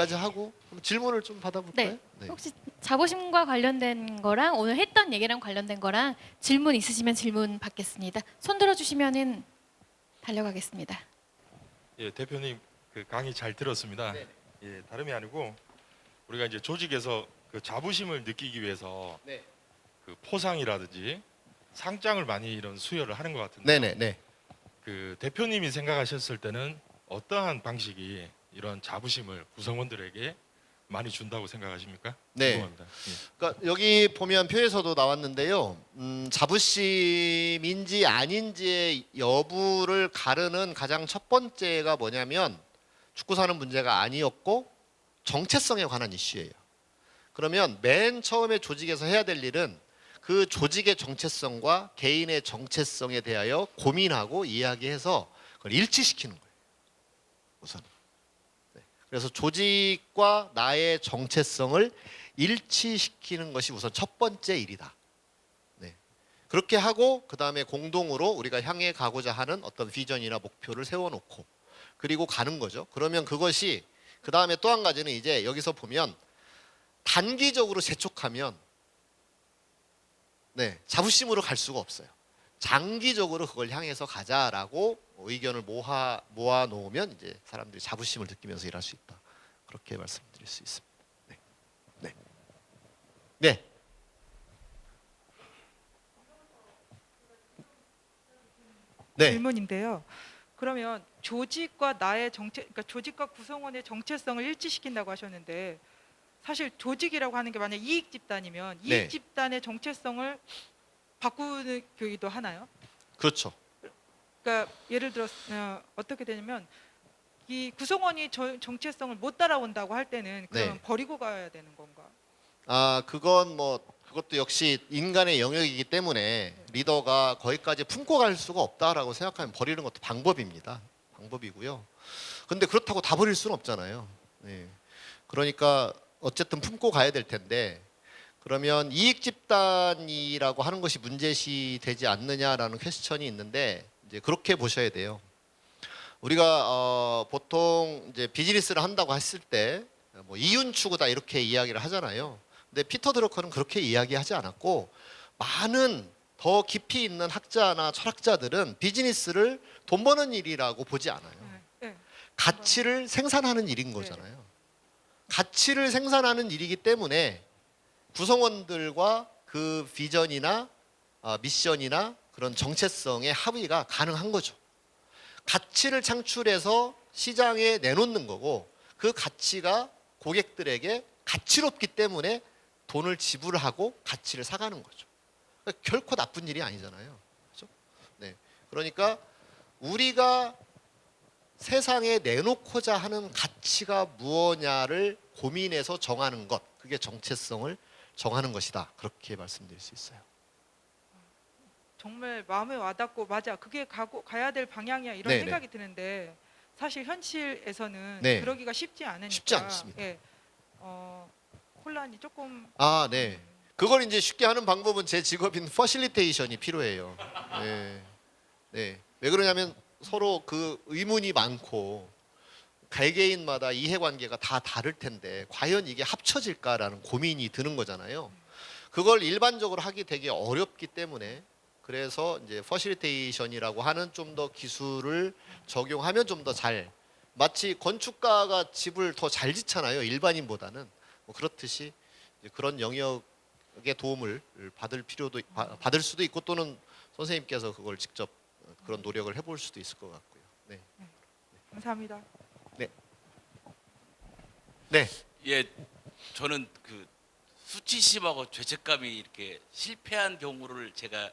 여기까지 하고 그럼 질문을 좀 받아볼까요? 네. 혹시 자부심과 관련된 거랑 오늘 했던 얘기랑 관련된 거랑 질문 있으시면 질문 받겠습니다. 손 들어주시면은 달려가겠습니다. 예, 대표님 그 강의 잘 들었습니다. 네. 예, 다름이 아니고 우리가 이제 조직에서 그 자부심을 느끼기 위해서 네. 그 포상이라든지 상장을 많이 이런 수여를 하는 것 같은데, 네네. 그 대표님이 생각하셨을 때는 어떠한 방식이 이런 자부심을 구성원들에게 많이 준다고 생각하십니까? 네. 궁금합니다. 예. 그러니까 여기 보면 표에서도 나왔는데요. 자부심인지 아닌지의 여부를 가르는 가장 첫 번째가 뭐냐면 죽고 사는 문제가 아니었고 정체성에 관한 이슈예요. 그러면 맨 처음에 조직에서 해야 될 일은 그 조직의 정체성과 개인의 정체성에 대하여 고민하고 이야기해서 그걸 일치시키는 거예요. 우선. 네. 그래서 조직과 나의 정체성을 일치시키는 것이 우선 첫 번째 일이다. 네. 그렇게 하고 그 다음에 공동으로 우리가 향해 가고자 하는 어떤 비전이나 목표를 세워놓고 그리고 가는 거죠. 그러면 그것이 그 다음에 또 한 가지는 이제 여기서 보면 단기적으로 재촉하면 자부심으로 갈 수가 없어요. 장기적으로 그걸 향해서 가자라고 의견을 모아 놓으면 이제 사람들이 자부심을 느끼면서 일할 수 있다. 그렇게 말씀드릴 수 있습니다. 네. 네. 네. 네. 질문인데요. 그러면 조직과 나의 그러니까 조직과 구성원의 정체성을 일치시킨다고 하셨는데 사실 조직이라고 하는 게 만약 이익 집단이면 이익 네. 집단의 정체성을 바꾸기도 하나요? 그렇죠. 그러니까 예를 들어 어떻게 되냐면 이 구성원이 정체성을 못 따라온다고 할 때는 그럼 네. 버리고 가야 되는 건가? 아, 그건 뭐 그것도 역시 인간의 영역이기 때문에 리더가 거기까지 품고 갈 수가 없다라고 생각하면 버리는 것도 방법입니다. 방법이고요. 근데 그렇다고 다 버릴 수는 없잖아요. 네. 그러니까 어쨌든 품고 가야 될 텐데 그러면 이익 집단이라고 하는 것이 문제시 되지 않느냐라는 퀘스천이 있는데 이제 그렇게 보셔야 돼요. 우리가 보통 이제 비즈니스를 한다고 했을 때 뭐 이윤 추구다 이렇게 이야기를 하잖아요. 근데 피터 드러커는 그렇게 이야기하지 않았고 많은 더 깊이 있는 학자나 철학자들은 비즈니스를 돈 버는 일이라고 보지 않아요. 네. 가치를 생산하는 일인 거잖아요. 가치를 생산하는 일이기 때문에 구성원들과 그 비전이나 미션이나 그런 정체성의 합의가 가능한 거죠. 가치를 창출해서 시장에 내놓는 거고 그 가치가 고객들에게 가치롭기 때문에 돈을 지불하고 가치를 사가는 거죠. 그러니까 결코 나쁜 일이 아니잖아요. 그렇죠? 네. 그러니까 우리가 세상에 내놓고자 하는 가치가 무엇냐를 고민해서 정하는 것, 그게 정체성을 정하는 것이다. 그렇게 말씀드릴 수 있어요. 정말 마음에 와닿고 맞아 그게 가야 될 방향이야 이런 네네. 생각이 드는데 사실 현실에서는 네. 그러기가 쉽지 않으니까 쉽지 않습니다. 예, 혼란이 조금 아, 네. 그걸 이제 쉽게 하는 방법은 제 직업인 퍼실리테이션이 필요해요. 네. 네. 왜 그러냐면 서로 그 의문이 많고 개개인마다 이해관계가 다 다를 텐데 과연 이게 합쳐질까라는 고민이 드는 거잖아요. 그걸 일반적으로 하기 되게 어렵기 때문에 그래서 이제 퍼실리테이션이라고 하는 좀 더 기술을 적용하면 좀 더 잘 마치 건축가가 집을 더 잘 짓잖아요. 일반인보다는 뭐 그렇듯이 이제 그런 영역의 도움을 받을 수도 있고 또는 선생님께서 그걸 직접 그런 노력을 해볼 수도 있을 것 같고요. 네. 감사합니다. 네. 예, 저는 그 수치심하고 죄책감이 이렇게 실패한 경우를 제가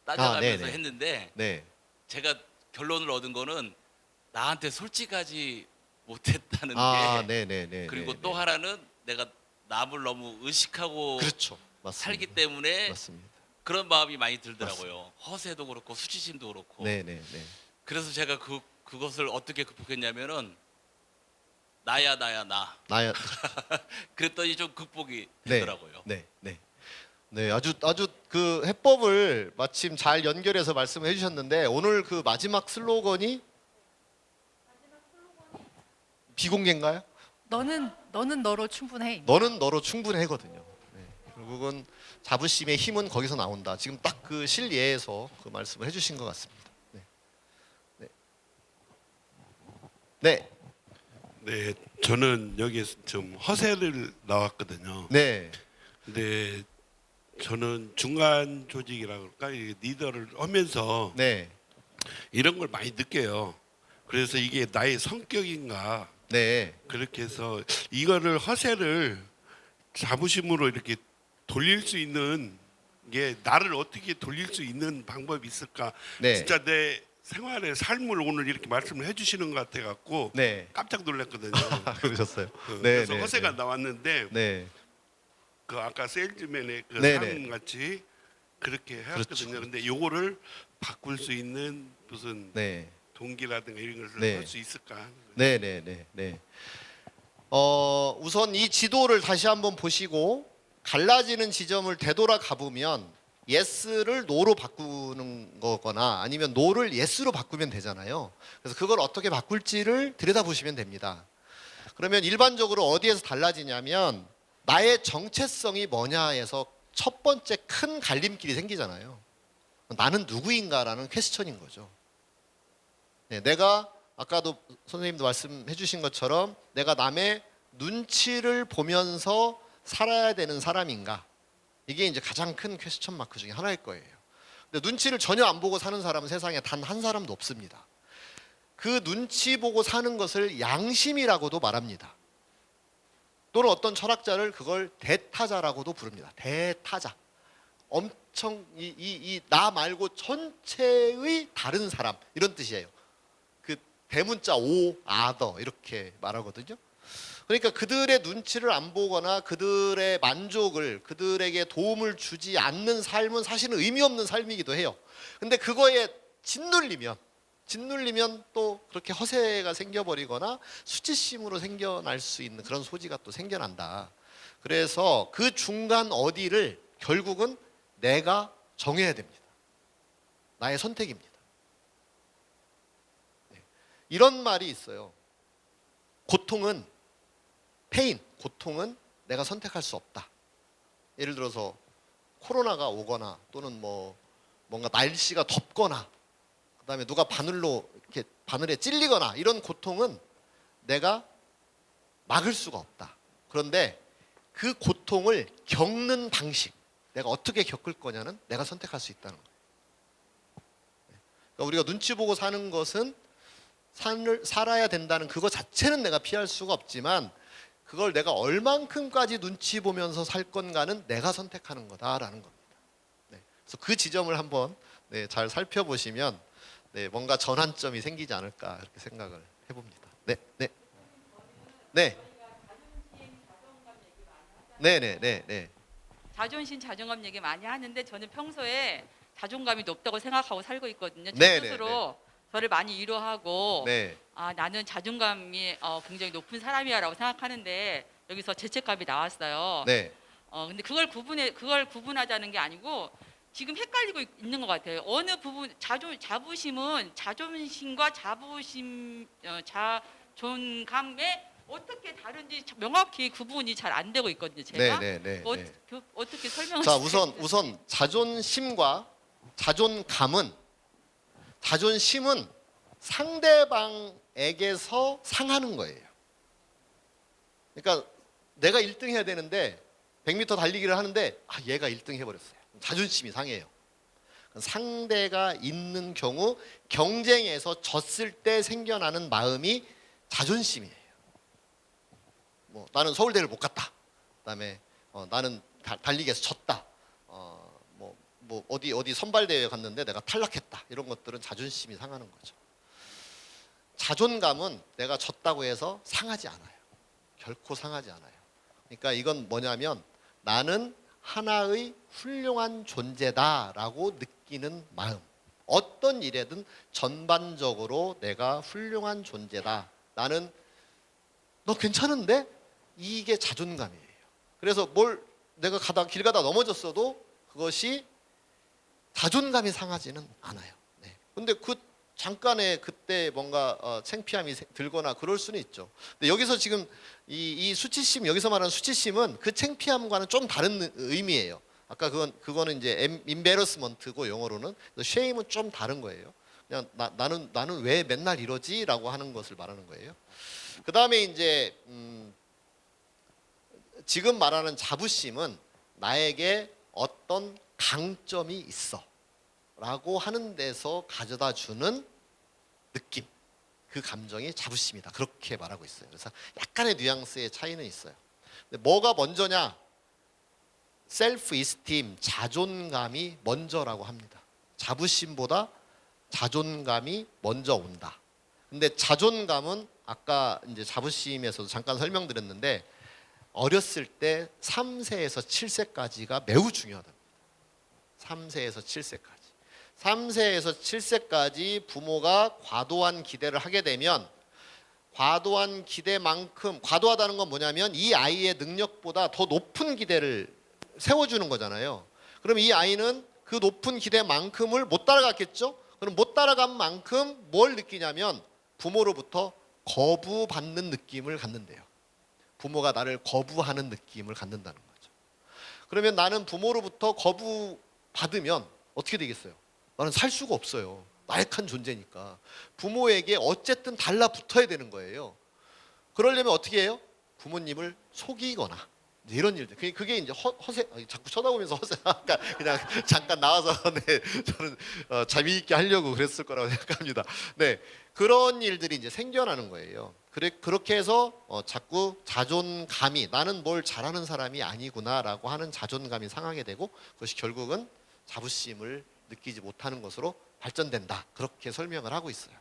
따져가면서 네네. 했는데 네. 제가 결론을 얻은 거는 나한테 솔직하지 못했다는 아, 게 네네네. 그리고 또 하나는 내가 남을 너무 의식하고 그렇죠. 맞습니다. 살기 때문에 맞습니다. 그런 마음이 많이 들더라고요. 허세도 그렇고 수치심도 그렇고. 네네네. 그래서 제가 그것을 어떻게 극복했냐면은 나야 나. 나야. 그랬더니 좀 극복이 네. 되더라고요. 네. 네. 네, 아주 그 해법을 마침 잘 연결해서 말씀해 주셨는데 오늘 그 마지막 슬로건이 비공개인가요? 너는 너로 충분해. 너는 너로 충분해거든요. 네. 결국은 자부심의 힘은 거기서 나온다. 지금 딱 그 실예에서 그 말씀을 해주신 것 같습니다. 네. 네. 네. 네, 저는 여기서 좀 허세를 나왔거든요. 네. 근데 저는 중간 조직이라 그럴까, 이 리더를 하면서 네. 이런 걸 많이 느껴요. 그래서 이게 나의 성격인가 네. 그렇게 해서 이거를 허세를 자부심으로 이렇게 돌릴 수 있는 게 나를 어떻게 돌릴 수 있는 방법이 있을까? 네. 진짜 내 생활의 삶을 오늘 이렇게 말씀을 해주시는 것 같아 갖고 네. 깜짝 놀랐거든요. 그러셨어요. 네. 그래서 네, 허세가 네. 나왔는데 네. 그 아까 세일즈맨의 그 네, 삶 같이 그렇게 해왔거든요. 그렇죠. 근데 요거를 바꿀 수 있는 무슨 네. 동기라든가 이런 것을 네. 할 수 있을까? 네, 네, 네, 네. 우선 이 지도를 다시 한번 보시고 갈라지는 지점을 되돌아 가보면 yes를 no로 바꾸는 거거나 아니면 no를 yes로 바꾸면 되잖아요. 그래서 그걸 어떻게 바꿀지를 들여다보시면 됩니다. 그러면 일반적으로 어디에서 달라지냐면 나의 정체성이 뭐냐에서 첫 번째 큰 갈림길이 생기잖아요. 나는 누구인가라는 퀘스천인 거죠. 네, 내가 아까도 선생님도 말씀해 주신 것처럼 내가 남의 눈치를 보면서 살아야 되는 사람인가? 이게 이제 가장 큰 퀘스천 마크 중에 하나일 거예요. 근데 눈치를 전혀 안 보고 사는 사람은 세상에 단 한 사람도 없습니다. 그 눈치 보고 사는 것을 양심이라고도 말합니다. 또는 어떤 철학자를 그걸 대타자라고도 부릅니다. 대타자. 엄청 나 말고 전체의 다른 사람 이런 뜻이에요. 그 대문자 오, 아더 이렇게 말하거든요. 그러니까 그들의 눈치를 안 보거나 그들의 만족을 그들에게 도움을 주지 않는 삶은 사실은 의미 없는 삶이기도 해요. 근데 그거에 짓눌리면 또 그렇게 허세가 생겨버리거나 수치심으로 생겨날 수 있는 그런 소지가 또 생겨난다. 그래서 그 중간 어디를 결국은 내가 정해야 됩니다. 나의 선택입니다. 네. 이런 말이 있어요. 고통은 내가 선택할 수 없다. 예를 들어서 코로나가 오거나 또는 뭔가 날씨가 덥거나 그다음에 누가 바늘에 찔리거나 이런 고통은 내가 막을 수가 없다. 그런데 그 고통을 겪는 방식, 내가 어떻게 겪을 거냐는 내가 선택할 수 있다는 거예요. 그러니까 우리가 눈치 보고 사는 것은 살아야 된다는 그거 자체는 내가 피할 수가 없지만 그걸 내가 얼만큼까지 눈치 보면서 살 건가는 내가 선택하는 거다라는 겁니다. 네. 그래서 그 지점을 한번 잘 살펴보시면 뭔가 전환점이 생기지 않을까 그렇게 생각을 해봅니다. 네, 네, 네, 네, 네, 네, 네. 자존심, 자존감 얘기 많이 하는데 저는 평소에 자존감이 높다고 생각하고 살고 있거든요. 저 네, 스스로 저를 많이 위로하고 네. 나는 자존감이 굉장히 높은 사람이야라고 생각하는데 여기서 죄책감이 나왔어요. 네. 근데 그걸 구분하자는 게 아니고 지금 헷갈리고 있는 것 같아요. 어느 부분 자부심은 자존심과 자존감에 어떻게 다른지 명확히 구분이 잘 안 되고 있거든요. 제가 네, 네, 네, 네. 어떻게 설명을 자, 우선 자존심과 자존심은 상대방에게서 상하는 거예요. 그러니까 내가 1등 해야 되는데 100m 달리기를 하는데 얘가 1등 해버렸어요. 자존심이 상해요. 상대가 있는 경우 경쟁에서 졌을 때 생겨나는 마음이 자존심이에요. 나는 서울대를 못 갔다. 그다음에 나는 달리기에서 졌다. 어디 선발대회에 갔는데 내가 탈락했다. 이런 것들은 자존심이 상하는 거죠. 자존감은 내가 졌다고 해서 상하지 않아요. 결코 상하지 않아요. 그러니까 이건 뭐냐면 나는 하나의 훌륭한 존재다라고 느끼는 마음. 어떤 일에든 전반적으로 내가 훌륭한 존재다. 나는 너 괜찮은데? 이게 자존감이에요. 그래서 내가 길 가다 넘어졌어도 그것이 자존감이 상하지는 않아요. 네. 근데 그 잠깐의 그때 뭔가 창피함이 들거나 그럴 수는 있죠. 근데 여기서 지금 이 수치심, 여기서 말하는 수치심은 그 창피함과는 좀 다른 의미예요. 아까 그거는 이제 embarrassment고 영어로는, shame은 좀 다른 거예요. 그냥 나는 왜 맨날 이러지라고 하는 것을 말하는 거예요. 그 다음에 이제 지금 말하는 자부심은 나에게 어떤 강점이 있어라고 하는 데서 가져다 주는 느낌, 그 감정이 자부심이다. 그렇게 말하고 있어요. 그래서 약간의 뉘앙스의 차이는 있어요. 근데 뭐가 먼저냐? 셀프 이스팀, 자존감이 먼저라고 합니다. 자부심보다 자존감이 먼저 온다. 근데 자존감은 아까 이제 자부심에서도 잠깐 설명드렸는데 어렸을 때 3세에서 7세까지가 매우 중요하다. 3세에서 7세까지. 3세에서 7세까지 부모가 과도한 기대를 하게 되면 과도한 기대만큼, 과도하다는 건 뭐냐면 이 아이의 능력보다 더 높은 기대를 세워주는 거잖아요. 그럼 이 아이는 그 높은 기대만큼을 못 따라갔겠죠? 그럼 못 따라간 만큼 뭘 느끼냐면 부모로부터 거부받는 느낌을 갖는데요. 부모가 나를 거부하는 느낌을 갖는다는 거죠. 그러면 나는 부모로부터 거부받으면 어떻게 되겠어요? 나는 살 수가 없어요. 나약한 존재니까. 부모에게 어쨌든 달라붙어야 되는 거예요. 그러려면 어떻게 해요? 부모님을 속이거나 이런 일들. 그게 이제 허세. 자꾸 쳐다보면서 허세. 그냥 잠깐 나와서 네, 저는 재미있게 하려고 그랬을 거라고 생각합니다. 네, 그런 일들이 이제 생겨나는 거예요. 그렇게 해서 자꾸 자존감이, 나는 뭘 잘하는 사람이 아니구나라고 하는 자존감이 상하게 되고 그것이 결국은 자부심을 느끼지 못하는 것으로 발전된다. 그렇게 설명을 하고 있어요.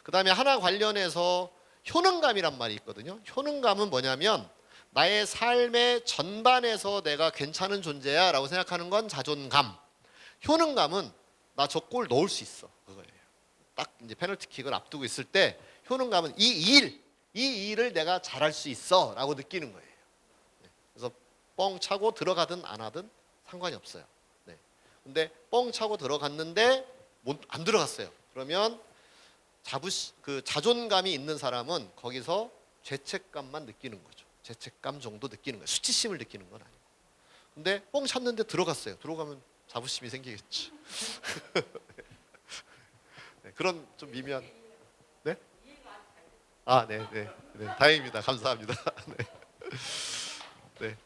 그 다음에 하나 관련해서 효능감이란 말이 있거든요. 효능감은 뭐냐면 나의 삶의 전반에서 내가 괜찮은 존재야 라고 생각하는 건 자존감. 효능감은 나 저 골 넣을 수 있어, 그거예요. 딱 이제 페널티킥을 앞두고 있을 때 효능감은 이 일을 내가 잘할 수 있어 라고 느끼는 거예요. 그래서 뻥 차고 들어가든 안 하든 상관이 없어요. 네. 근데 뻥 차고 들어갔는데 안 들어갔어요. 그러면 그 자존감이 있는 사람은 거기서 죄책감만 느끼는 거죠. 죄책감 정도 느끼는 거예요. 수치심을 느끼는 건 아니고. 근데 뻥 찼는데 들어갔어요. 들어가면 자부심이 생기겠죠. 네, 그런 좀 미묘한. 네? 네. 다행입니다. 감사합니다. 네. 네.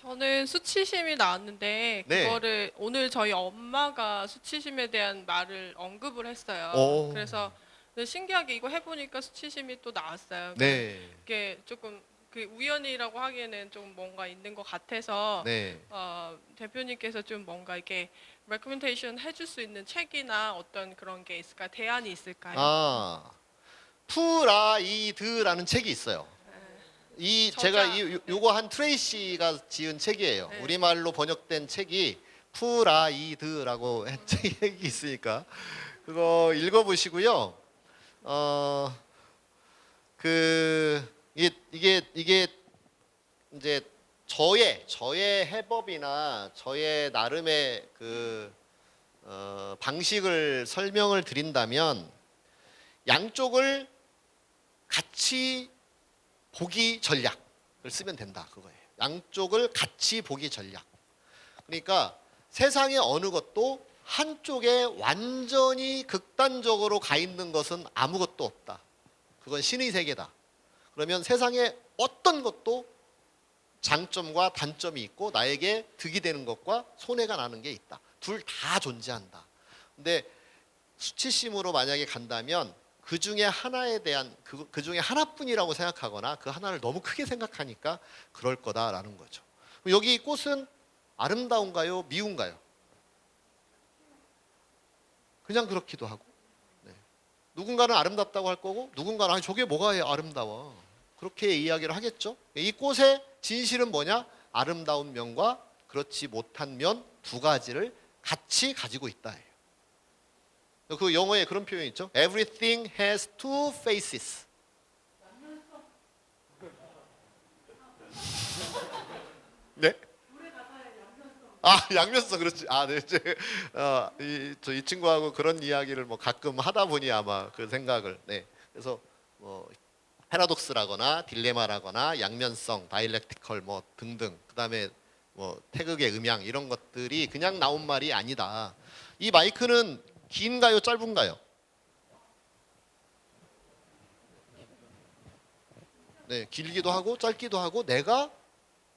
저는 수치심이 나왔는데 네. 그거를 오늘 저희 엄마가 수치심에 대한 말을 언급을 했어요. 오. 그래서 신기하게 이거 해보니까 수치심이 또 나왔어요. 네. 이게 조금 그 우연이라고 하기에는 좀 뭔가 있는 것 같아서 네. 대표님께서 좀 뭔가 이렇게 레코멘데이션 해줄 수 있는 책이나 어떤 그런 게 있을까, 대안이 있을까요? 프라이드라는 책이 있어요. 이 저자. 제가 요거 한 트레이시가 지은 책이에요. 네. 우리말로 번역된 책이 프라이드라고 책이 있으니까 그거 읽어보시고요. 이게 이제 저의 해법이나 저의 나름의 그 방식을 설명을 드린다면 양쪽을 같이 보기 전략을 쓰면 된다, 그거예요. 양쪽을 같이 보기 전략. 그러니까 세상의 어느 것도 한쪽에 완전히 극단적으로 가 있는 것은 아무것도 없다. 그건 신의 세계다. 그러면 세상에 어떤 것도 장점과 단점이 있고 나에게 득이 되는 것과 손해가 나는 게 있다. 둘 다 존재한다. 근데 수치심으로 만약에 간다면 그 중에 하나에 대한 그 중에 하나뿐이라고 생각하거나 그 하나를 너무 크게 생각하니까 그럴 거다라는 거죠. 여기 꽃은 아름다운가요? 미운가요? 그냥 그렇기도 하고, 네. 누군가는 아름답다고 할 거고 누군가는 아니 저게 뭐가 아름다워, 그렇게 이야기를 하겠죠. 이 꽃의 진실은 뭐냐? 아름다운 면과 그렇지 못한 면 두 가지를 같이 가지고 있다. 그 영어에 그런 표현이 있죠. Everything has two faces. 네? 아 양면성 그렇지. 네 이제 이 친구하고 그런 이야기를 뭐 가끔 하다 보니 아마 그 생각을 그래서 뭐 패러독스라거나 딜레마라거나 양면성, 다이렉티컬 뭐 등등 그다음에 뭐 태극의 음양 이런 것들이 그냥 나온 말이 아니다. 이 마이크는 긴가요, 짧은가요? 네, 길기도 하고 짧기도 하고 내가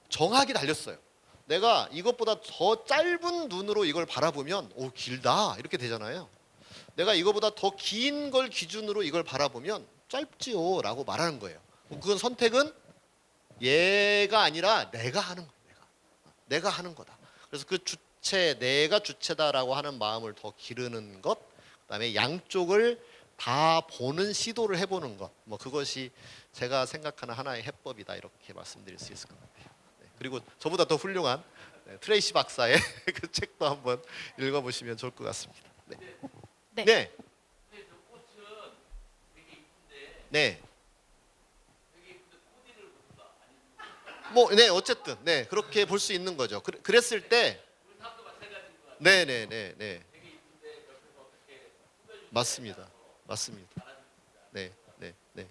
정확히 달렸어요. 내가 이것보다 더 짧은 눈으로 이걸 바라보면 오 길다 이렇게 되잖아요. 내가 이거보다 더 긴 걸 기준으로 이걸 바라보면 짧지요 라고 말하는 거예요. 그건 선택은 얘가 아니라 내가 하는 거예요. 내가 하는 거다. 그래서 그 주체, 내가 주체다라고 하는 마음을 더 기르는 것, 그다음에 양쪽을 다 보는 시도를 해보는 것, 뭐 그것이 제가 생각하는 하나의 해법이다 이렇게 말씀드릴 수 있을 것 같아요. 그리고 저보다 더 훌륭한 트레이시 박사의 그 책도 한번 읽어보시면 좋을 것 같습니다. 네. 네. 네. 네. 뭐, 네, 어쨌든, 네, 그렇게 볼 수 있는 거죠. 그랬을 때, 네, 네, 네, 네, 맞습니다, 맞습니다. 네, 네, 네.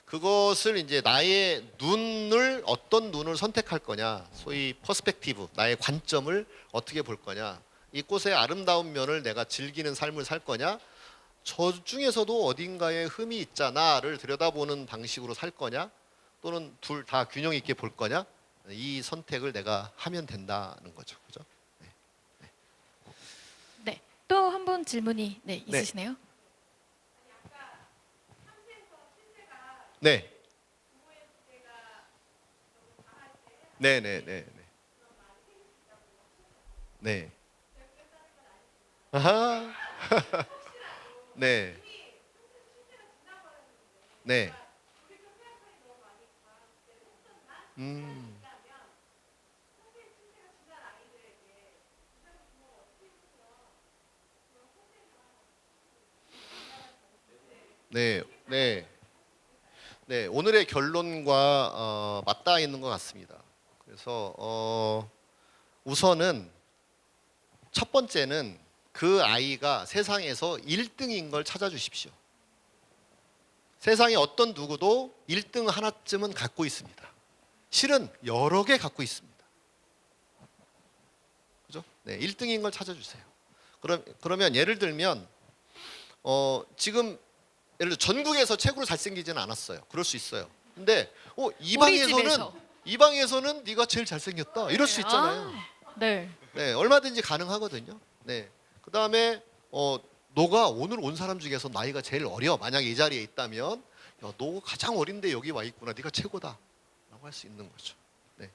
그것을 이제 나의 눈을 어떤 눈을 선택할 거냐, 소위 퍼스펙티브, 나의 관점을 어떻게 볼 거냐, 이 꽃의 아름다운 면을 내가 즐기는 삶을 살 거냐, 저 중에서도 어딘가에 흠이 있잖아를 들여다보는 방식으로 살 거냐, 또는 둘 다 균형 있게 볼 거냐, 이 선택을 내가 하면 된다는 거죠, 그죠? 네. 또 한 분 질문이 있으시네요. 네. 네, 네, 네, 네. 네. 아하. 네. 네. 네, 네, 네. 오늘의 결론과 맞닿아 있는 것 같습니다. 그래서 우선은 첫 번째는 그 아이가 세상에서 1등인 걸 찾아주십시오. 세상에 어떤 누구도 1등 하나쯤은 갖고 있습니다. 실은 여러 개 갖고 있습니다. 그죠? 네, 1등인 걸 찾아주세요. 그러면 예를 들면 지금 예를 들어 전국에서 최고로 잘생기지는 않았어요. 그럴 수 있어요. 근데 이 방에서는 네가 제일 잘생겼다. 이럴 수 있잖아요. 네. 네, 얼마든지 가능하거든요. 네. 그다음에 너가 오늘 온 사람 중에서 나이가 제일 어려. 만약에 이 자리에 있다면 야, 너 가장 어린데 여기 와 있구나. 네가 최고다. 라고 할 수 있는 거죠. 네.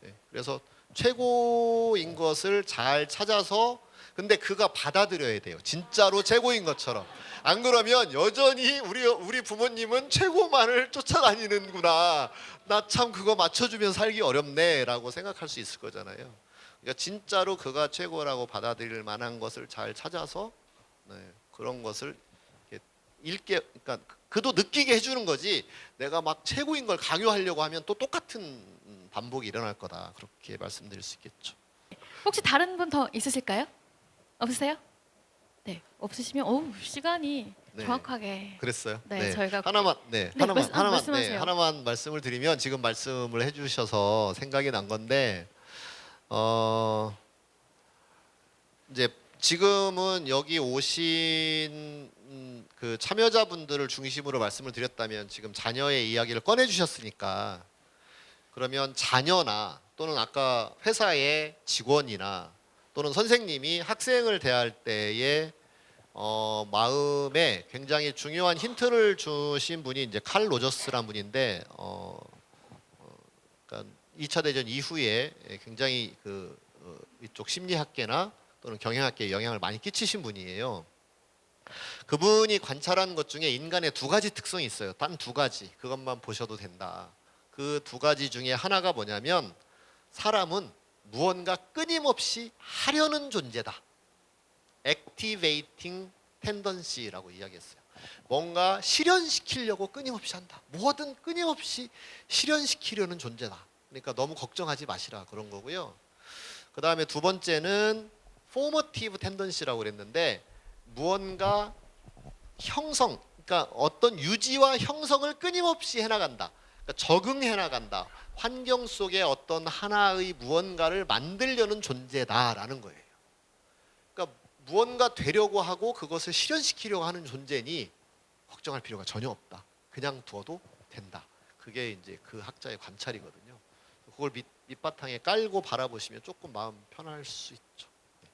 네. 그래서 최고인 것을 잘 찾아서 근데 그가 받아들여야 돼요. 진짜로 최고인 것처럼. 안 그러면 여전히 우리 부모님은 최고만을 쫓아다니는구나. 나 참 그거 맞춰주면 살기 어렵네라고 생각할 수 있을 거잖아요. 그러니까 진짜로 그가 최고라고 받아들일 만한 것을 잘 찾아서 그런 것을 그러니까 그도 느끼게 해주는 거지. 내가 막 최고인 걸 강요하려고 하면 또 똑같은 반복이 일어날 거다. 그렇게 말씀드릴 수 있겠죠. 혹시 다른 분 더 있으실까요? 없으세요? 네, 없으시면 시간이 네. 정확하게 그랬어요. 네, 저희가 하나만 말씀을 드리면 지금 말씀을 해주셔서 생각이 난 건데 이제 지금은 여기 오신 그 참여자분들을 중심으로 말씀을 드렸다면 지금 자녀의 이야기를 꺼내 주셨으니까 그러면 자녀나 또는 아까 회사의 직원이나 또는 선생님이 학생을 대할 때의 마음에 굉장히 중요한 힌트를 주신 분이 이제 칼 로저스란 분인데 그러니까 2차 대전 이후에 굉장히 이쪽 심리학계나 또는 경영학계에 영향을 많이 끼치신 분이에요. 그분이 관찰한 것 중에 인간의 두 가지 특성이 있어요. 단 두 가지. 그것만 보셔도 된다. 그 두 가지 중에 하나가 뭐냐면 사람은 무언가 끊임없이 하려는 존재다. Activating tendency라고 이야기했어요. 뭔가 실현시키려고 끊임없이 한다. 뭐든 끊임없이 실현시키려는 존재다. 그러니까 너무 걱정하지 마시라 그런 거고요. 그 다음에 두 번째는 formative tendency라고 그랬는데 무언가 형성, 그러니까 어떤 유지와 형성을 끊임없이 해나간다. 그러니까 적응해나간다. 환경 속에 어떤 하나의 무언가를 만들려는 존재다라는 거예요. 그러니까 무언가 되려고 하고 그것을 실현시키려고 하는 존재니 걱정할 필요가 전혀 없다. 그냥 두어도 된다. 그게 이제 그 학자의 관찰이거든요. 그걸 밑바탕에 깔고 바라보시면 조금 마음 편할 수 있죠.